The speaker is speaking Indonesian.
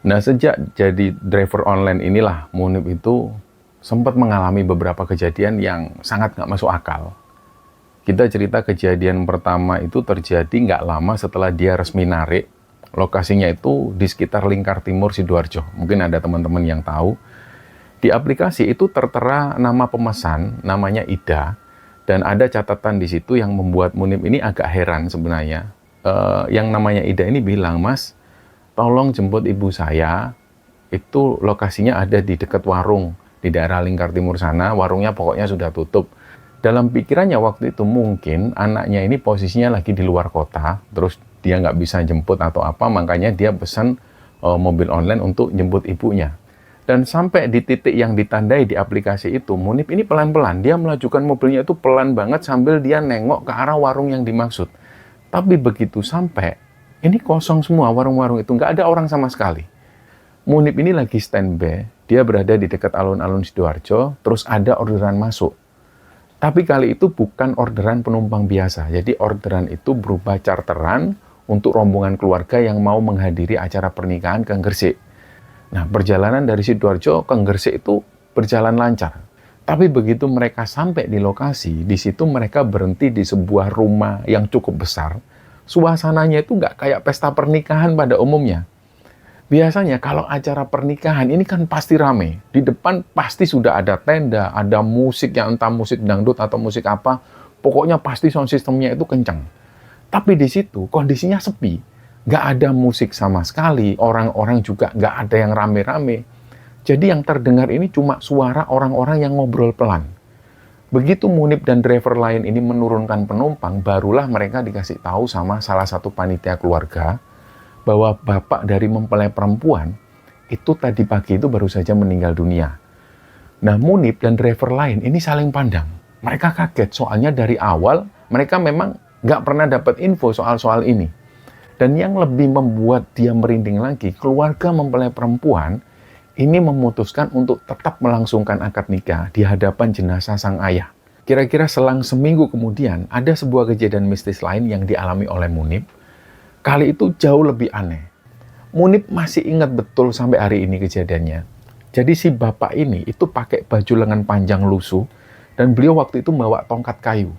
Nah, sejak jadi driver online inilah, Munib itu sempat mengalami beberapa kejadian yang sangat nggak masuk akal. Kita cerita kejadian pertama itu terjadi nggak lama setelah dia resmi narik. Lokasinya itu di sekitar Lingkar Timur, Sidoarjo. Mungkin ada teman-teman yang tahu. Di aplikasi itu tertera nama pemesan, namanya Ida. Dan ada catatan di situ yang membuat Munib ini agak heran sebenarnya. Yang namanya Ida ini bilang, "Mas, tolong jemput ibu saya, itu lokasinya ada di dekat warung, di daerah Lingkar Timur sana, warungnya pokoknya sudah tutup." Dalam pikirannya waktu itu mungkin anaknya ini posisinya lagi di luar kota, terus dia nggak bisa jemput atau apa, makanya dia pesan mobil online untuk jemput ibunya. Dan sampai di titik yang ditandai di aplikasi itu, Munib ini pelan-pelan, dia melajukan mobilnya itu pelan banget sambil dia nengok ke arah warung yang dimaksud. Tapi begitu sampai, ini kosong semua warung-warung itu, nggak ada orang sama sekali. Munib ini lagi standby, dia berada di dekat alun-alun Sidoarjo, terus ada orderan masuk. Tapi kali itu bukan orderan penumpang biasa, jadi orderan itu berupa charteran untuk rombongan keluarga yang mau menghadiri acara pernikahan ke Gresik. Nah, perjalanan dari Sidoarjo ke Gresik itu berjalan lancar. Tapi begitu mereka sampai di lokasi, di situ mereka berhenti di sebuah rumah yang cukup besar. Suasananya itu nggak kayak pesta pernikahan pada umumnya. Biasanya kalau acara pernikahan ini kan pasti rame. Di depan pasti sudah ada tenda, ada musik yang entah musik dangdut atau musik apa. Pokoknya pasti sound systemnya itu kencang. Tapi di situ kondisinya sepi. Nggak ada musik sama sekali, orang-orang juga nggak ada yang rame-rame. Jadi yang terdengar ini cuma suara orang-orang yang ngobrol pelan. Begitu Munib dan driver lain ini menurunkan penumpang, barulah mereka dikasih tahu sama salah satu panitia keluarga bahwa bapak dari mempelai perempuan itu tadi pagi itu baru saja meninggal dunia. Nah, Munib dan driver lain ini saling pandang. Mereka kaget, soalnya dari awal mereka memang nggak pernah dapat info soal ini. Dan yang lebih membuat dia merinding lagi, keluarga mempelai perempuan ini memutuskan untuk tetap melangsungkan akad nikah di hadapan jenazah sang ayah. Kira-kira selang seminggu kemudian, ada sebuah kejadian mistis lain yang dialami oleh Munib. Kali itu jauh lebih aneh. Munib masih ingat betul sampai hari ini kejadiannya. Jadi si bapak ini itu pakai baju lengan panjang lusuh, dan beliau waktu itu bawa tongkat kayu.